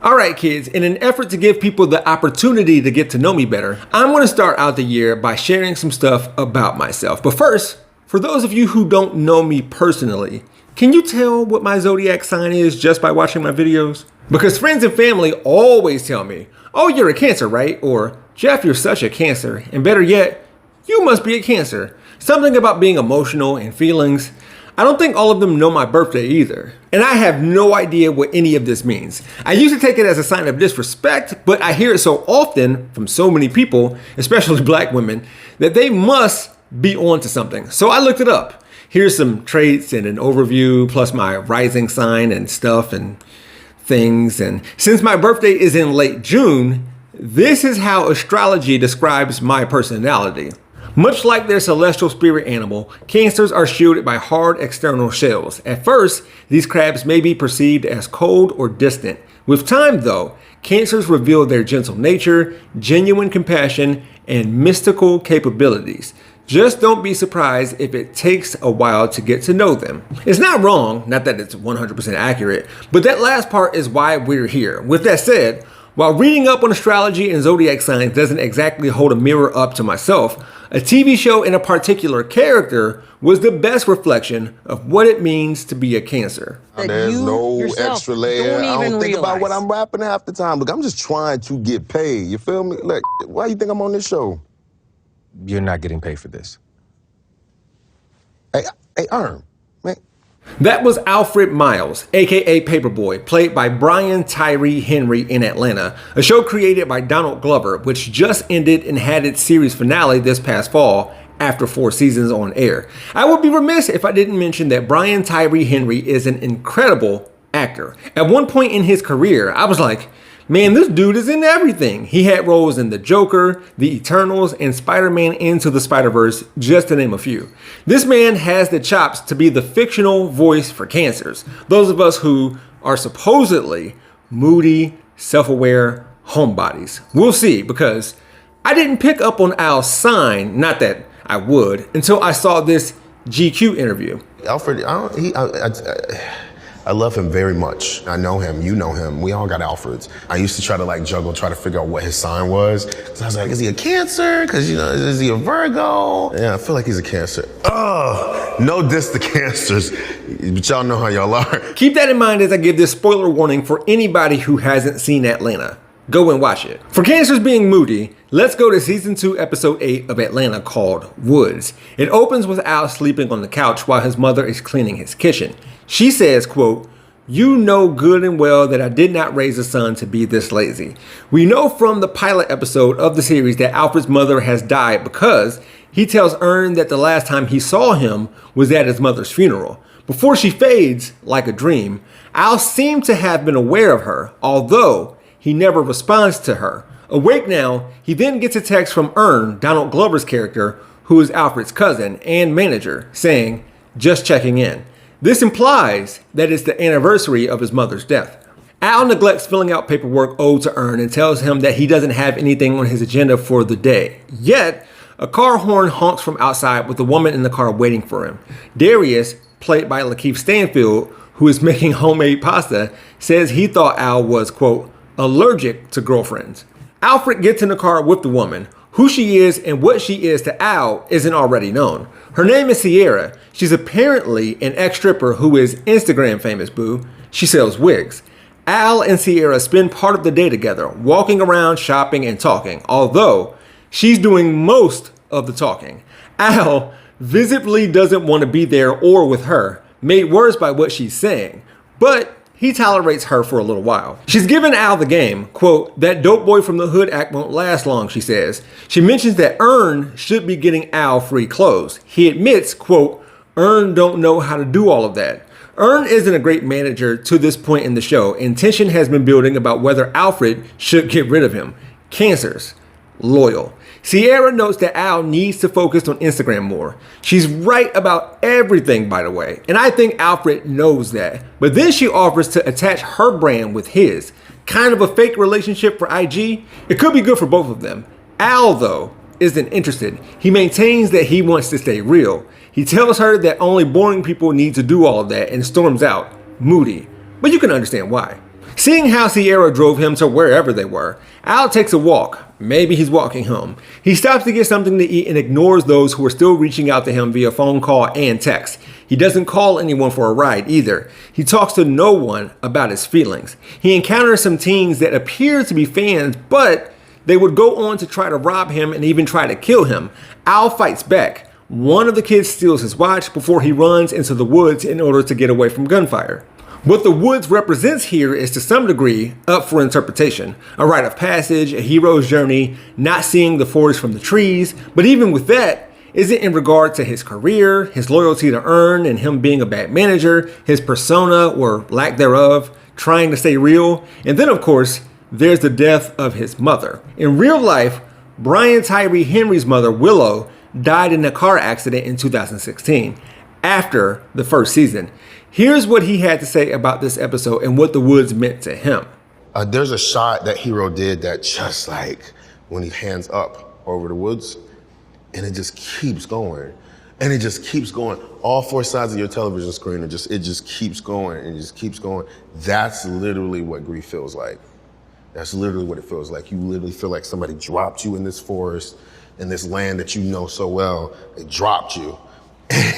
Alright kids, in an effort to give people the opportunity to get to know me better, I'm going to start out the year by sharing some stuff about myself. But first, for those of you who don't know me personally, can you tell what my zodiac sign is just by watching my videos? Because friends and family always tell me, oh, you're a Cancer, right? Or, Jeff, you're such a Cancer. And better yet, you must be a Cancer. Something about being emotional and feelings. I don't think all of them know my birthday either. And I have no idea what any of this means. I used to take it as a sign of disrespect, but I hear it so often from so many people, especially black women, that they must be onto something. So I looked it up. Here's some traits and an overview, plus my rising sign and stuff and things. And since my birthday is in late June, this is how astrology describes my personality. Much like their celestial spirit animal, Cancers are shielded by hard external shells. At first, these crabs may be perceived as cold or distant. With time though, Cancers reveal their gentle nature, genuine compassion, and mystical capabilities. Just don't be surprised if it takes a while to get to know them. It's not wrong, not that it's 100% accurate, but that last part is why we're here. With that said, while reading up on astrology and zodiac signs doesn't exactly hold a mirror up to myself, a TV show and a particular character was the best reflection of what it means to be a Cancer. There's no extra layer. I don't think about what I'm rapping half the time. Look, I'm just trying to get paid. You feel me? Look, why you think I'm on this show? You're not getting paid for this. Hey, Erm, man. That was Alfred Miles, aka Paperboy, played by Brian Tyree Henry in Atlanta, a show created by Donald Glover, which just ended and had its series finale this past fall after 4 seasons on air. I would be remiss if I didn't mention that Brian Tyree Henry is an incredible actor. At one point in his career, I was like, man, this dude is in everything. He had roles in The Joker, The Eternals, and Spider-Man Into the Spider-Verse, just to name a few. This man has the chops to be the fictional voice for Cancers, those of us who are supposedly moody, self-aware homebodies. We'll see, because I didn't pick up on Al's sign, not that I would, until I saw this GQ interview. Alfred, I love him very much. I know him, you know him, we all got Alfreds. I used to try to try to figure out what his sign was. Cause I was like, is he a Cancer? Cause is he a Virgo? Yeah, I feel like he's a Cancer. Oh, no diss to Cancers, but y'all know how y'all are. Keep that in mind as I give this spoiler warning for anybody who hasn't seen Atlanta. Go and watch it. For Cancers being moody, let's go to season 2, episode 8 of Atlanta called Woods. It opens with Al sleeping on the couch while his mother is cleaning his kitchen. She says, quote, "You know good and well that I did not raise a son to be this lazy." We know from the pilot episode of the series that Alfred's mother has died because he tells Ern that the last time he saw him was at his mother's funeral. Before she fades, like a dream, Al seemed to have been aware of her, although he never responds to her. Awake now, he then gets a text from Ern, Donald Glover's character, who is Alfred's cousin and manager, saying, "Just checking in." This implies that it's the anniversary of his mother's death. Al neglects filling out paperwork owed to Ern and tells him that he doesn't have anything on his agenda for the day. Yet, a car horn honks from outside with a woman in the car waiting for him. Darius, played by Lakeith Stanfield, who is making homemade pasta, says he thought Al was, quote, allergic to girlfriends. Alfred gets in the car with the woman. Who she is and what she is to Al isn't already known. Her name is Sierra. She's apparently an ex-stripper who is Instagram famous, boo. She sells wigs. Al and Sierra spend part of the day together, walking around, shopping, and talking, although she's doing most of the talking. Al visibly doesn't want to be there or with her, made worse by what she's saying, but he tolerates her for a little while. She's given Al the game, quote, "That dope boy from the hood act won't last long," she says. She mentions that Ern should be getting Al free clothes. He admits, quote, "Ern don't know how to do all of that." Ern isn't a great manager to this point in the show, and tension has been building about whether Alfred should get rid of him. Cancers. Loyal. Sierra notes that Al needs to focus on Instagram more. She's right about everything, by the way, and I think Alfred knows that. But then she offers to attach her brand with his. Kind of a fake relationship for IG. It could be good for both of them. Al, though, isn't interested. He maintains that he wants to stay real. He tells her that only boring people need to do all of that and storms out, moody. But you can understand why. Seeing how Sierra drove him to wherever they were, Al takes a walk. Maybe he's walking home. He stops to get something to eat and ignores those who are still reaching out to him via phone call and text. He doesn't call anyone for a ride either. He talks to no one about his feelings. He encounters some teens that appear to be fans, but they would go on to try to rob him and even try to kill him. Al fights back. One of the kids steals his watch before he runs into the woods in order to get away from gunfire. What the woods represents here is to some degree up for interpretation. A rite of passage, a hero's journey, not seeing the forest from the trees. But even with that, is it in regard to his career, his loyalty to Earn and him being a bad manager, his persona or lack thereof, trying to stay real? And then of course, there's the death of his mother. In real life, Brian Tyree Henry's mother, Willow, died in a car accident in 2016 after the first season. Here's what he had to say about this episode and what the woods meant to him. There's a shot that Hero did that just like when he hands up over the woods and it just keeps going. And it just keeps going. All four sides of your television screen, it just keeps going and just keeps going. That's literally what grief feels like. That's literally what it feels like. You literally feel like somebody dropped you in this forest, in this land that you know so well. They dropped you.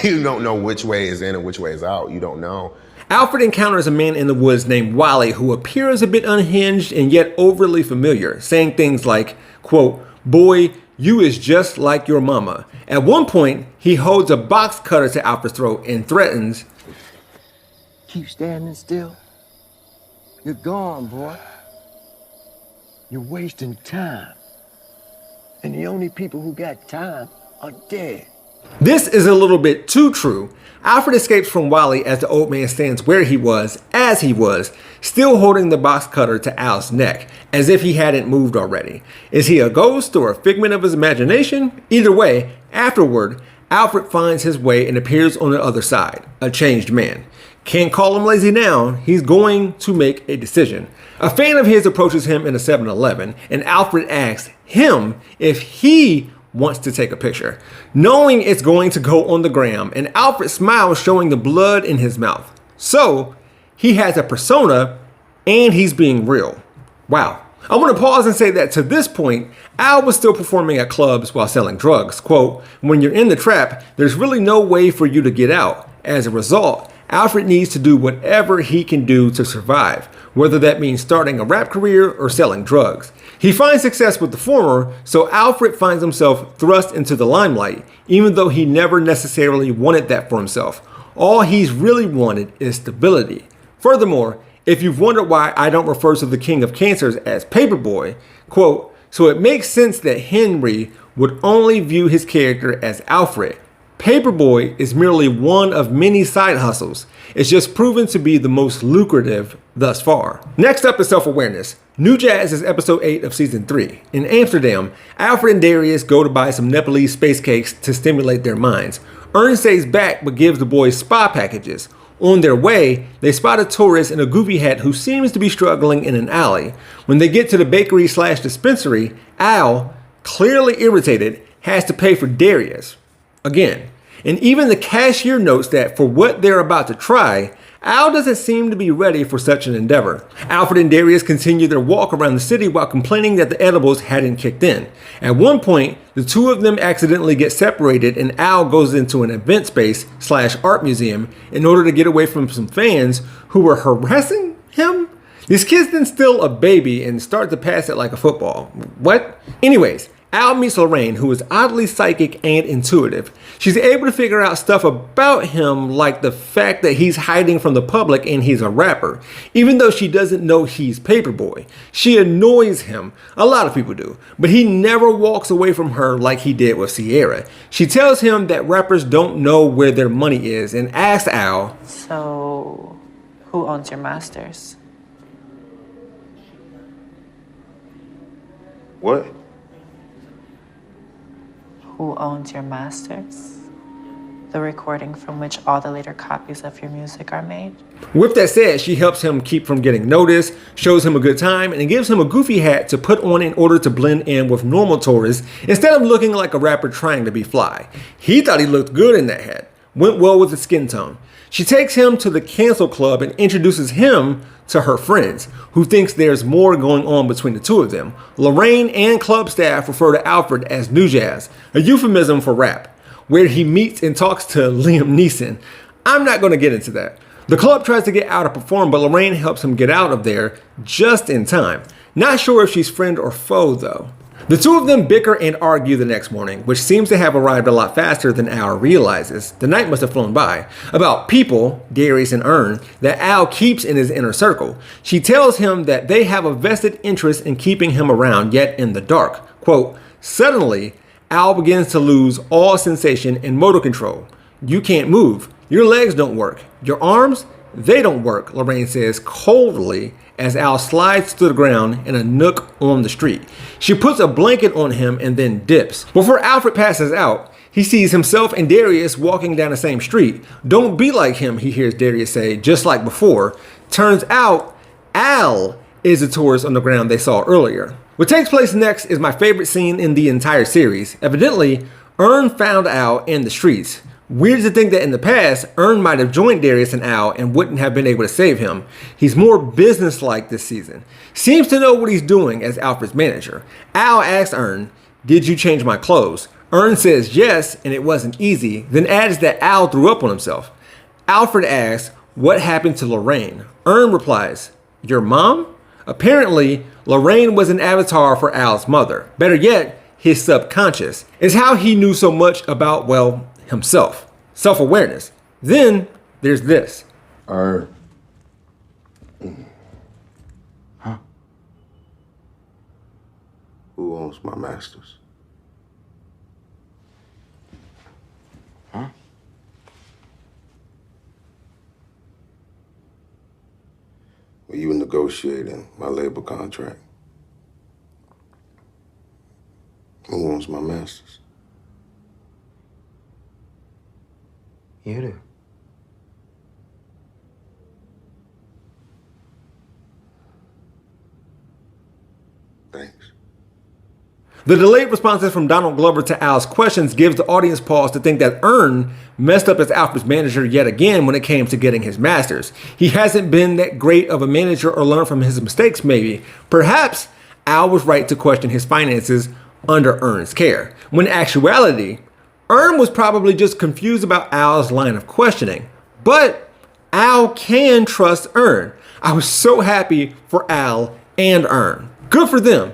You don't know which way is in and which way is out. You don't know. Alfred encounters a man in the woods named Wiley who appears a bit unhinged and yet overly familiar, saying things like, quote, "Boy, you is just like your mama." At one point, he holds a box cutter to Alfred's throat and threatens, "Keep standing still. You're gone, boy. You're wasting time. And the only people who got time are dead." This is a little bit too true. Alfred escapes from Wiley as the old man stands where he was, as he was, still holding the box cutter to Al's neck, as if he hadn't moved already. Is he a ghost or a figment of his imagination? Either way, afterward, Alfred finds his way and appears on the other side, a changed man. Can't call him lazy now, he's going to make a decision. A fan of his approaches him in a 7-Eleven, and Alfred asks him if he wants to take a picture, knowing it's going to go on the gram, and Alfred smiles, showing the blood in his mouth. So, he has a persona, and he's being real. Wow. I want to pause and say that to this point, Al was still performing at clubs while selling drugs. Quote, "When you're in the trap, there's really no way for you to get out. As a result, Alfred needs to do whatever he can do to survive, whether that means starting a rap career or selling drugs. He finds success with the former, so Alfred finds himself thrust into the limelight, even though he never necessarily wanted that for himself. All he's really wanted is stability. Furthermore, if you've wondered why I don't refer to the King of Cancers as Paperboy, quote, so it makes sense that Henry would only view his character as Alfred. Paperboy is merely one of many side hustles. It's just proven to be the most lucrative thus far." Next up is self-awareness. New Jazz is episode 8 of season 3. In Amsterdam, Alfred and Darius go to buy some Nepalese space cakes to stimulate their minds. Earn stays back but gives the boys spa packages. On their way, they spot a tourist in a goofy hat who seems to be struggling in an alley. When they get to the bakery/dispensary, Al, clearly irritated, has to pay for Darius again. And even the cashier notes that for what they're about to try, Al doesn't seem to be ready for such an endeavor. Alfred and Darius continue their walk around the city while complaining that the edibles hadn't kicked in. At one point, the two of them accidentally get separated and Al goes into an event space/art museum in order to get away from some fans who were harassing him. These kids then steal a baby and start to pass it like a football. What? Anyways, Al meets Lorraine, who is oddly psychic and intuitive. She's able to figure out stuff about him, like the fact that he's hiding from the public and he's a rapper, even though she doesn't know he's Paperboy. She annoys him. A lot of people do, but he never walks away from her like he did with Sierra. She tells him that rappers don't know where their money is and asks Al, "So, who owns your masters?" What? Who owns your masters? The recording from which all the later copies of your music are made? With that said, she helps him keep from getting noticed, shows him a good time, and gives him a goofy hat to put on in order to blend in with normal tourists instead of looking like a rapper trying to be fly. He thought he looked good in that hat. went well with his skin tone. She takes him to the Cancel Club and introduces him to her friends, who thinks there's more going on between the two of them. Lorraine and club staff refer to Alfred as New Jazz, a euphemism for rap, where he meets and talks to Liam Neeson. I'm not going to get into that. The club tries to get out to perform, but Lorraine helps him get out of there just in time. Not sure if she's friend or foe, though. The two of them bicker and argue the next morning, which seems to have arrived a lot faster than Al realizes. The night must have flown by. About people, Darius and Ern, that Al keeps in his inner circle. She tells him that they have a vested interest in keeping him around, yet in the dark. Quote, suddenly, Al begins to lose all sensation and motor control. You can't move. Your legs don't work. Your arms, they don't work, Lorraine says coldly as Al slides to the ground in a nook on the street. She puts a blanket on him and then dips. Before Alfred passes out, he sees himself and Darius walking down the same street. Don't be like him, he hears Darius say, just like before. Turns out, Al is the tourist on the ground they saw earlier. What takes place next is my favorite scene in the entire series. Evidently, Ern found Al in the streets. Weird to think that in the past, Ern might have joined Darius and Al and wouldn't have been able to save him. He's more businesslike this season. Seems to know what he's doing as Alfred's manager. Al asks Ern, did you change my clothes? Ern says yes, and it wasn't easy, then adds that Al threw up on himself. Alfred asks, what happened to Lorraine? Ern replies, your mom? Apparently, Lorraine was an avatar for Al's mother. Better yet, his subconscious. It's how he knew so much about, well, himself. Self-awareness. Then there's this. Huh? Who owns my masters? Huh? Were you negotiating my labor contract? Who owns my masters? You do. Thanks. The delayed responses from Donald Glover to Al's questions gives the audience pause to think that Ern messed up as Alfred's manager yet again when it came to getting his masters. He hasn't been that great of a manager or learned from his mistakes maybe. Perhaps Al was right to question his finances under Ern's care. When in actuality, Ern was probably just confused about Al's line of questioning. But Al can trust Ern. I was so happy for Al and Ern. Good for them.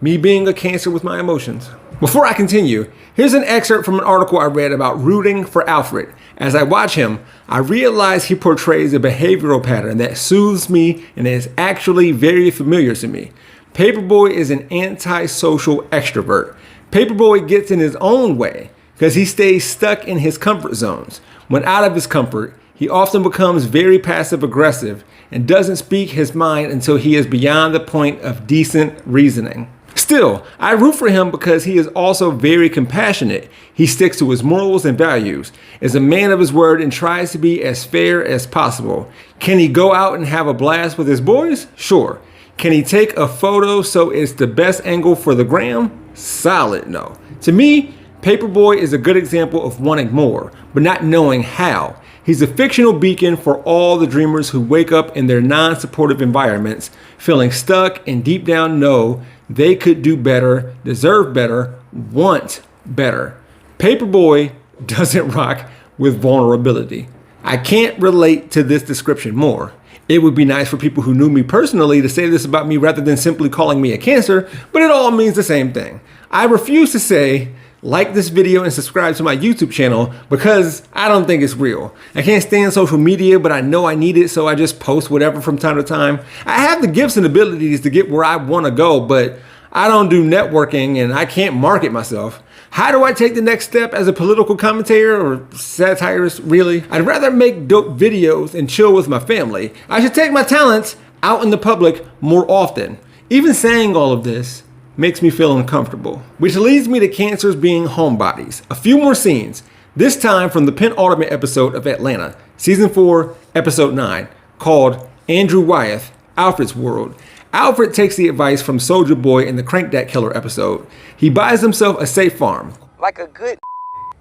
Me being a Cancer with my emotions. Before I continue, here's an excerpt from an article I read about rooting for Alfred. As I watch him, I realize he portrays a behavioral pattern that soothes me and is actually very familiar to me. Paperboy is an antisocial extrovert. Paperboy gets in his own way because he stays stuck in his comfort zones. When out of his comfort, he often becomes very passive-aggressive and doesn't speak his mind until he is beyond the point of decent reasoning. Still, I root for him because he is also very compassionate. He sticks to his morals and values, is a man of his word, and tries to be as fair as possible. Can he go out and have a blast with his boys? Sure. Can he take a photo so it's the best angle for the gram? Solid no. To me, Paperboy is a good example of wanting more, but not knowing how. He's a fictional beacon for all the dreamers who wake up in their non-supportive environments, feeling stuck and deep down know they could do better, deserve better, want better. Paperboy doesn't rock with vulnerability. I can't relate to this description more. It would be nice for people who knew me personally to say this about me rather than simply calling me a Cancer, but it all means the same thing. I refuse to say, like this video and subscribe to my YouTube channel because I don't think it's real. I can't stand social media, but I know I need it, so I just post whatever from time to time. I have the gifts and abilities to get where I want to go, but I don't do networking and I can't market myself. How do I take the next step as a political commentator or satirist, really? I'd rather make dope videos and chill with my family. I should take my talents out in the public more often. Even saying all of this makes me feel uncomfortable. Which leads me to Cancers being homebodies. A few more scenes, this time from the penultimate episode of Atlanta, Season 4, Episode 9, called Andrew Wyeth, Alfred's World. Alfred takes the advice from Soulja Boy in the Crank That Killer episode. He buys himself a safe farm. Like a good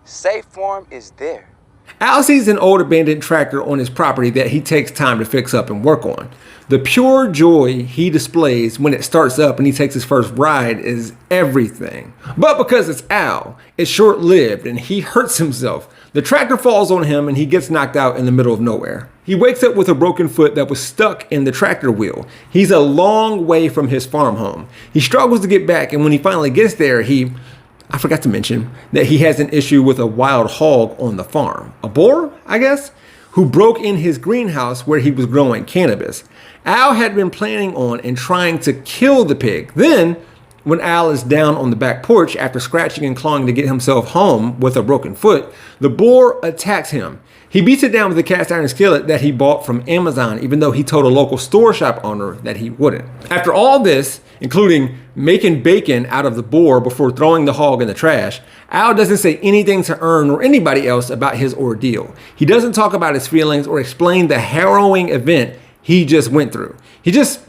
safe farm is there. Al sees an old abandoned tractor on his property that he takes time to fix up and work on. The pure joy he displays when it starts up and he takes his first ride is everything. But because it's Al, it's short-lived and he hurts himself. The tractor falls on him and he gets knocked out in the middle of nowhere. He wakes up with a broken foot that was stuck in the tractor wheel. He's a long way from his farm home. He struggles to get back, and when he finally gets there, I forgot to mention that he has an issue with a wild hog on the farm. A boar, I guess, who broke in his greenhouse where he was growing cannabis. Al had been planning on and trying to kill the pig. Then, when Al is down on the back porch after scratching and clawing to get himself home with a broken foot, the boar attacks him. He beats it down with a cast iron skillet that he bought from Amazon, even though he told a local store shop owner that he wouldn't. After all this, including making bacon out of the boar before throwing the hog in the trash, Al doesn't say anything to Ern or anybody else about his ordeal. He doesn't talk about his feelings or explain the harrowing event he just went through. He just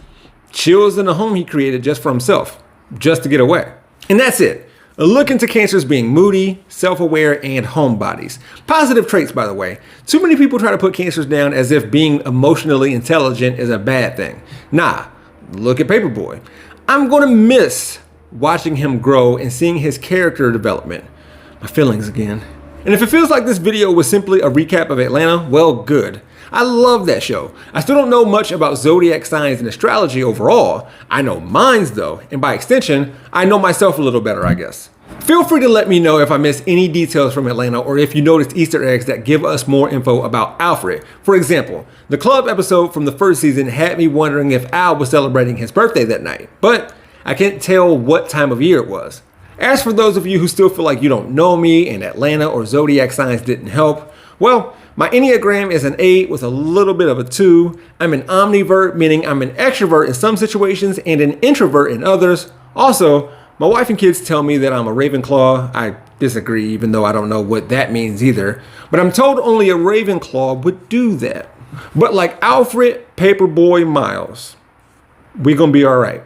chills in the home he created just for himself, just to get away. And that's it. A look into cancers being moody, self-aware, and homebodies. Positive traits, by the way. Too many people try to put cancers down as if being emotionally intelligent is a bad thing. Nah, look at Paperboy. I'm gonna miss watching him grow and seeing his character development. My feelings again. And if it feels like this video was simply a recap of Atlanta, well, good. I love that show. I still don't know much about zodiac signs and astrology overall. I know mines though, and by extension, I know myself a little better, I guess. Feel free to let me know if I missed any details from Atlanta or if you noticed Easter eggs that give us more info about Alfred. For example, the club episode from the first season had me wondering if Al was celebrating his birthday that night, but I can't tell what time of year it was. As for those of you who still feel like you don't know me and Atlanta or zodiac signs didn't help, well, my Enneagram is an 8 with a little bit of a 2. I'm an omnivert, meaning I'm an extrovert in some situations and an introvert in others. Also, my wife and kids tell me that I'm a Ravenclaw. I disagree, even though I don't know what that means either. But I'm told only a Ravenclaw would do that. But like Alfred, Paperboy, Miles, we gonna be all right.